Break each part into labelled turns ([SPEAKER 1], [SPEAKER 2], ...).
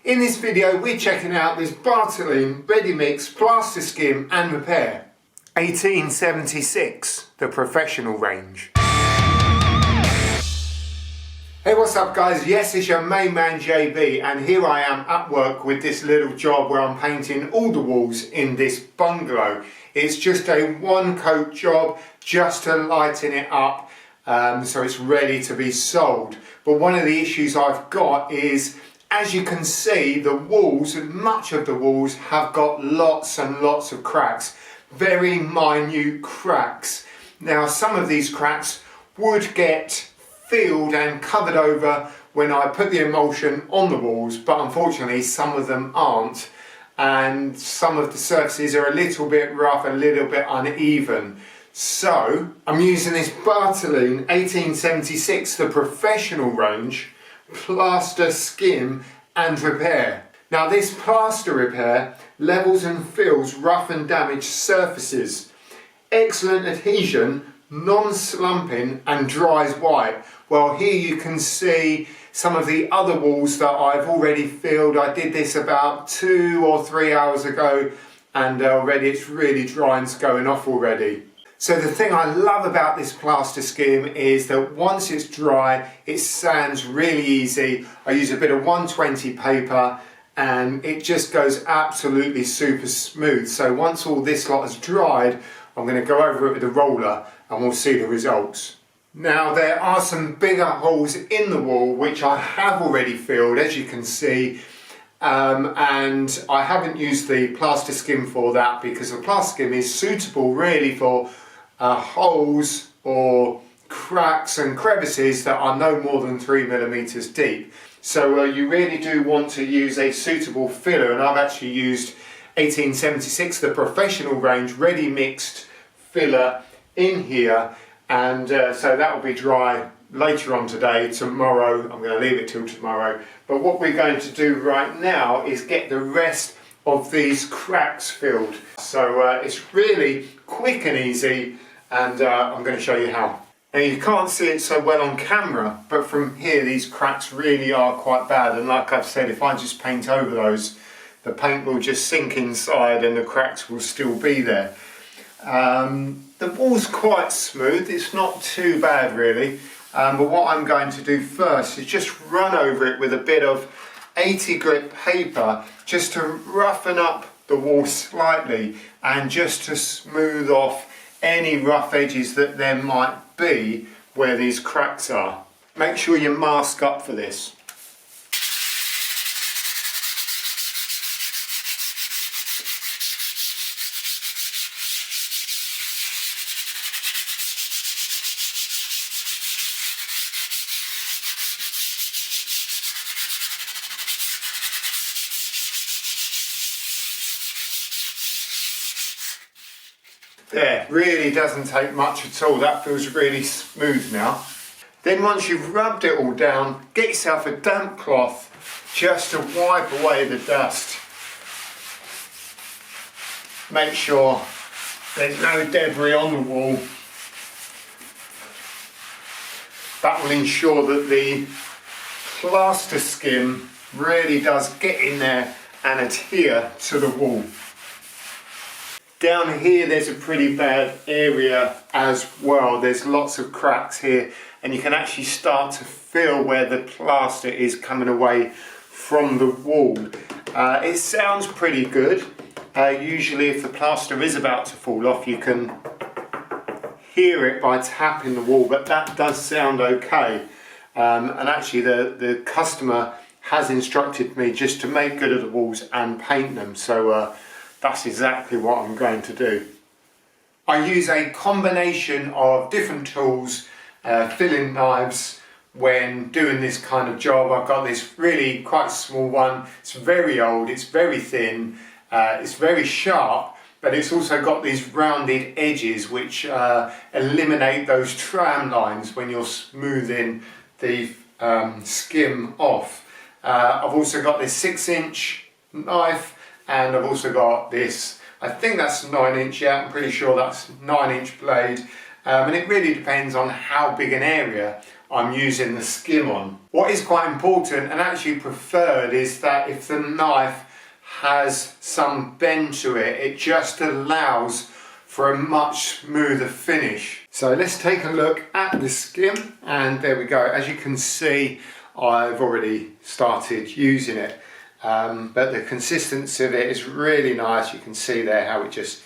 [SPEAKER 1] In this video we're checking out this Bartoline Ready Mix Plaster Skim and Repair 1876, the professional range. Hey, what's up guys? Yes, it's your main man JB, and here I am at work with this little job where I'm painting all the walls in this bungalow. It's just a one coat job just to lighten it up so it's ready to be sold. But one of the issues I've got is, as you can see, the walls, much of the walls have got lots and lots of cracks, very minute cracks. Now some of these cracks would get filled and covered over when I put the emulsion on the walls, but unfortunately some of them aren't, and some of the surfaces are a little bit rough, a little bit uneven. So I'm using this Bartoline 1876, the professional range, Plaster Skim and Repair. Now this plaster repair levels and fills rough and damaged surfaces. Excellent adhesion, non-slumping, and dries white. Well, here you can see some of the other walls that I've already filled. I did this about 2 or 3 hours ago, and already it's really dry and it's going off already. So the thing I love about this Plaster Skim is that once it's dry, it sands really easy. I use a bit of 120 paper and it just goes absolutely super smooth. So once all this lot has dried, I'm going to go over it with a roller and we'll see the results. Now there are some bigger holes in the wall which I have already filled, as you can see, and I haven't used the Plaster Skim for that because the Plaster Skim is suitable really for holes or cracks and crevices that are no more than 3mm deep. So you really do want to use a suitable filler, and I've actually used 1876, the professional range ready mixed filler in here, and so that will be dry later on today. Tomorrow I'm going to leave it till tomorrow, but what we're going to do right now is get the rest of these cracks filled. So it's really quick and easy, and I'm going to show you how. Now you can't see it so well on camera, but from here these cracks really are quite bad, and like I've said, if I just paint over those, the paint will just sink inside and the cracks will still be there. The wall's quite smooth, it's not too bad really, but what I'm going to do first is just run over it with a bit of 80 grit paper just to roughen up the wall slightly and just to smooth off any rough edges that there might be where these cracks are. Make sure you mask up for this. There, really doesn't take much at all. That feels really smooth now. Then once you've rubbed it all down, get yourself a damp cloth just to wipe away the dust. Make sure there's no debris on the wall. That will ensure that the Plaster Skim really does get in there and adhere to the wall. Down here there's a pretty bad area as well. There's lots of cracks here, and you can actually start to feel where the plaster is coming away from the wall. It sounds pretty good. Usually if the plaster is about to fall off, you can hear it by tapping the wall, but that does sound okay. And actually the customer has instructed me just to make good of the walls and paint them, so that's exactly what I'm going to do. I use a combination of different tools, filling knives, when doing this kind of job. I've got this really quite small one. It's very old, it's very thin, it's very sharp, but it's also got these rounded edges which eliminate those tram lines when you're smoothing the skim off. I've also got this 6-inch knife, and I've also got this, I think that's 9-inch, yeah, I'm pretty sure that's 9-inch blade, and it really depends on how big an area I'm using the skim on. What is quite important and actually preferred is that if the knife has some bend to it, it just allows for a much smoother finish. So let's take a look at the skim, and there we go. As you can see, I've already started using it, but the consistency of it is really nice. You can see there how it just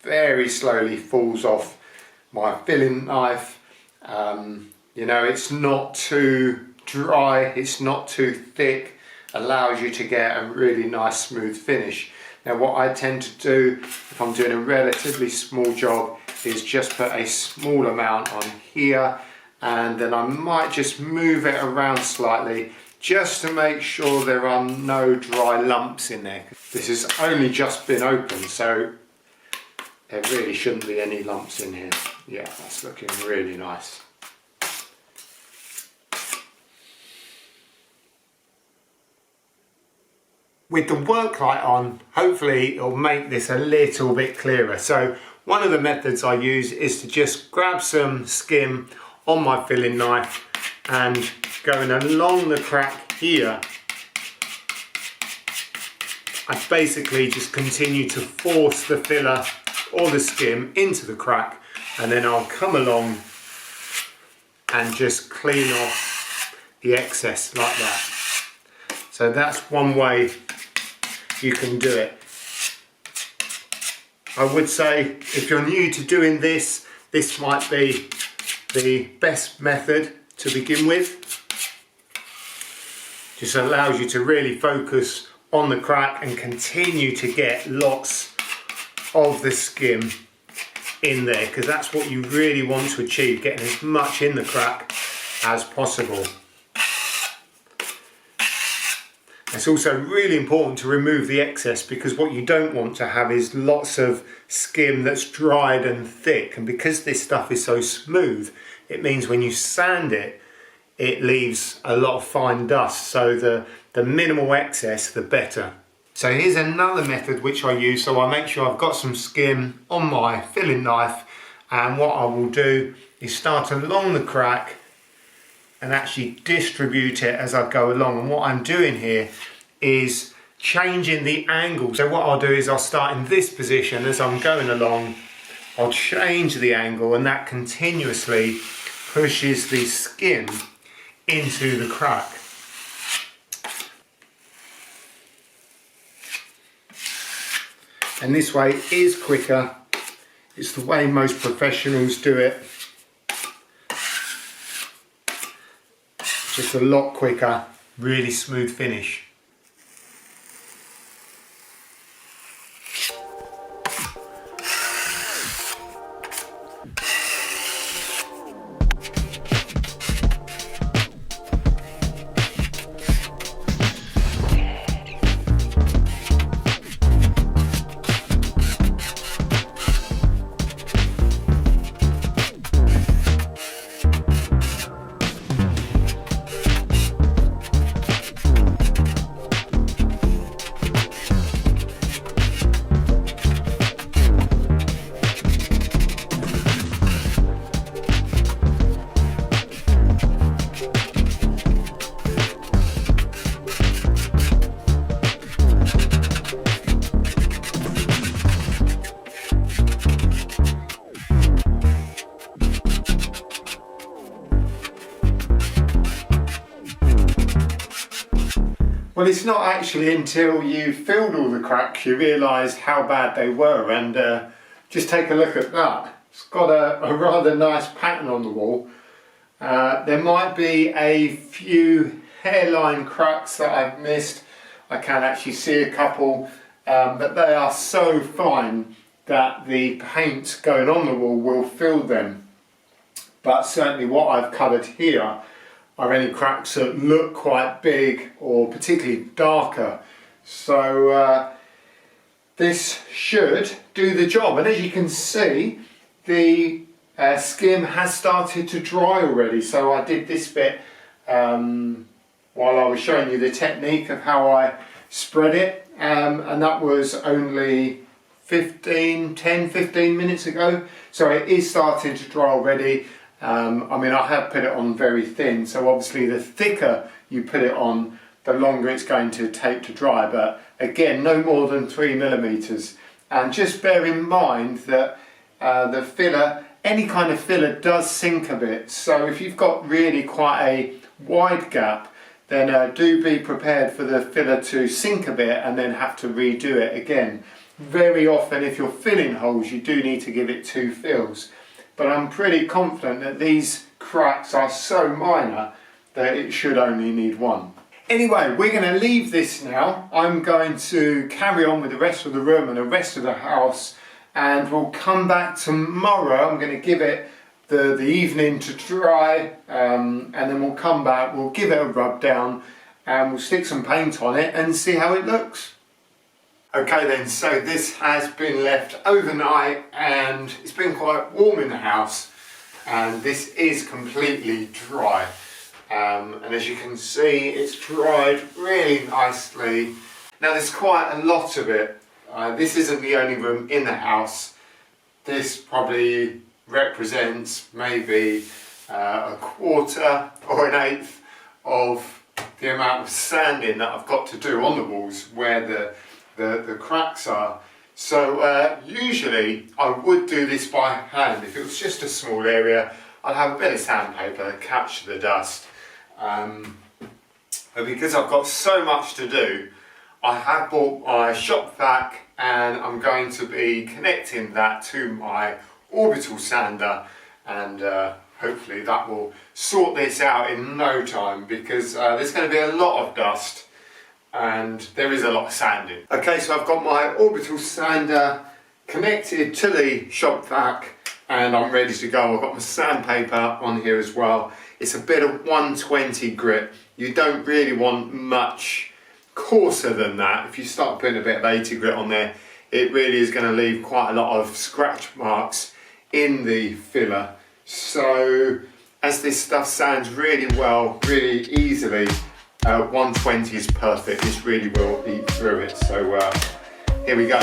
[SPEAKER 1] very slowly falls off my filling knife. You know, it's not too dry, it's not too thick, allows you to get a really nice smooth finish. Now what I tend to do if I'm doing a relatively small job is just put a small amount on here, and then I might just move it around slightly just to make sure there are no dry lumps in there. This has only just been opened, so there really shouldn't be any lumps in here. Yeah, that's looking really nice. With the work light on, hopefully it'll make this a little bit clearer. So one of the methods I use is to just grab some skim on my filling knife and going along the crack here, I basically just continue to force the filler or the skim into the crack, and then I'll come along and just clean off the excess like that. So that's one way you can do it. I would say if you're new to doing this, this might be the best method to begin with. Just allows you to really focus on the crack and continue to get lots of the skim in there, because that's what you really want to achieve, getting as much in the crack as possible. It's also really important to remove the excess, because what you don't want to have is lots of skim that's dried and thick, and because this stuff is so smooth, it means when you sand it, it leaves a lot of fine dust, so the minimal excess the better. So here's another method which I use. So I make sure I've got some skim on my filling knife, and what I will do is start along the crack and actually distribute it as I go along. And what I'm doing here is changing the angle. So what I'll do is I'll start in this position as I'm going along, I'll change the angle, and that continuously pushes the skin into the crack. And this way is quicker. It's the way most professionals do it. Just a lot quicker, really smooth finish. Well, it's not actually until you filled all the cracks you realise how bad they were, and just take a look at that. It's got a rather nice pattern on the wall. There might be a few hairline cracks that I've missed. I can actually see a couple, but they are so fine that the paint going on the wall will fill them. But certainly what I've coloured here are any cracks that look quite big or particularly darker. So this should do the job, and as you can see, the skim has started to dry already. So I did this bit while I was showing you the technique of how I spread it, and that was only 10-15 minutes ago. So it is starting to dry already. I mean, I have put it on very thin, so obviously the thicker you put it on, the longer it's going to take to dry, but again, no more than 3mm. And just bear in mind that the filler, any kind of filler does sink a bit, so if you've got really quite a wide gap, then do be prepared for the filler to sink a bit and then have to redo it again. Very often if you're filling holes, you do need to give it 2 fills, but I'm pretty confident that these cracks are so minor that it should only need 1. Anyway, we're going to leave this now. I'm going to carry on with the rest of the room and the rest of the house, and we'll come back tomorrow. I'm going to give it the evening to dry, and then we'll come back, we'll give it a rub down, and we'll stick some paint on it and see how it looks. Okay then, so this has been left overnight and it's been quite warm in the house, and this is completely dry. And as you can see, it's dried really nicely. Now there's quite a lot of it. This isn't the only room in the house. This probably represents maybe a quarter or an eighth of the amount of sanding that I've got to do on the walls where the cracks are. So usually I would do this by hand. If it was just a small area, I'd have a bit of sandpaper, catch the dust. But because I've got so much to do, I have bought my shop vac, and I'm going to be connecting that to my orbital sander, and hopefully that will sort this out in no time, because there's going to be a lot of dust and there is a lot of sanding. Okay, so I've got my orbital sander connected to the shop vac and I'm ready to go. I've got my sandpaper on here as well. It's a bit of 120 grit. You don't really want much coarser than that. If you start putting a bit of 80 grit on there, it really is going to leave quite a lot of scratch marks in the filler. So as this stuff sands really well, really easily, 120 is perfect. This really will eat through it. So here we go.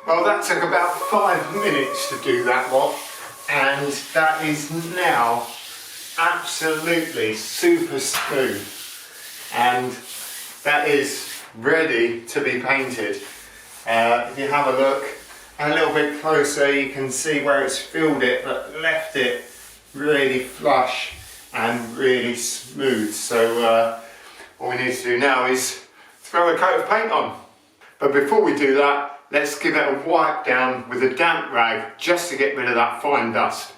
[SPEAKER 1] Well, that took about 5 minutes to do that lot, and that is now absolutely super smooth, and that is ready to be painted. If you have a look a little bit closer, you can see where it's filled it but left it really flush and really smooth. So what we need to do now is throw a coat of paint on. But before we do that, let's give it a wipe down with a damp rag just to get rid of that fine dust.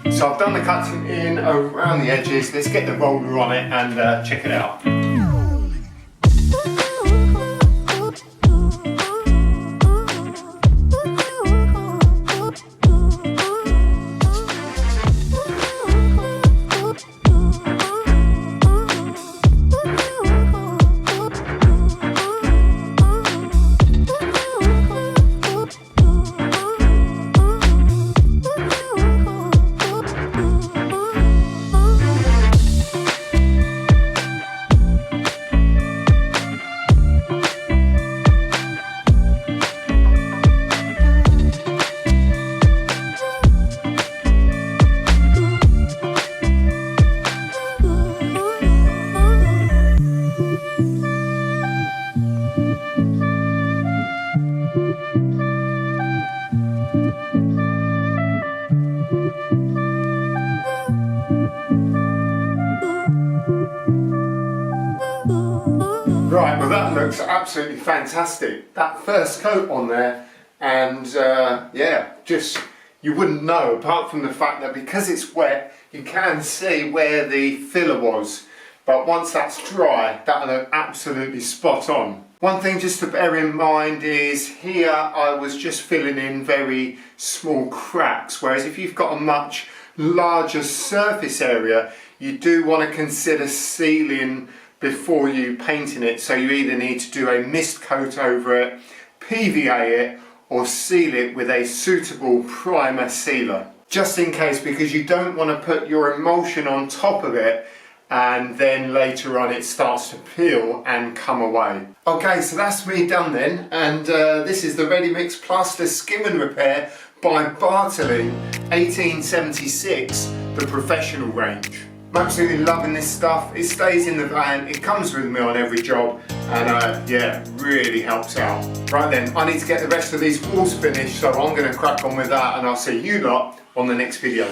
[SPEAKER 1] So I've done the cutting in around the edges. Let's get the roller on it and check it out. looks absolutely fantastic. That first coat on there, and yeah, just you wouldn't know apart from the fact that because it's wet you can see where the filler was, but once that's dry that'll look absolutely spot on. One thing just to bear in mind is here I was just filling in very small cracks, whereas if you've got a much larger surface area you do want to consider sealing before you painting it. So you either need to do a mist coat over it, PVA it, or seal it with a suitable primer sealer. Just in case, because you don't want to put your emulsion on top of it and then later on it starts to peel and come away. Okay, so that's me done then, and this is the Ready Mix Plaster Skim and Repair by Bartoline 1876, the professional range. I'm absolutely loving this stuff. It stays in the van, it comes with me on every job, and yeah, really helps out. Right then, I need to get the rest of these walls finished, so I'm going to crack on with that, and I'll see you lot on the next video.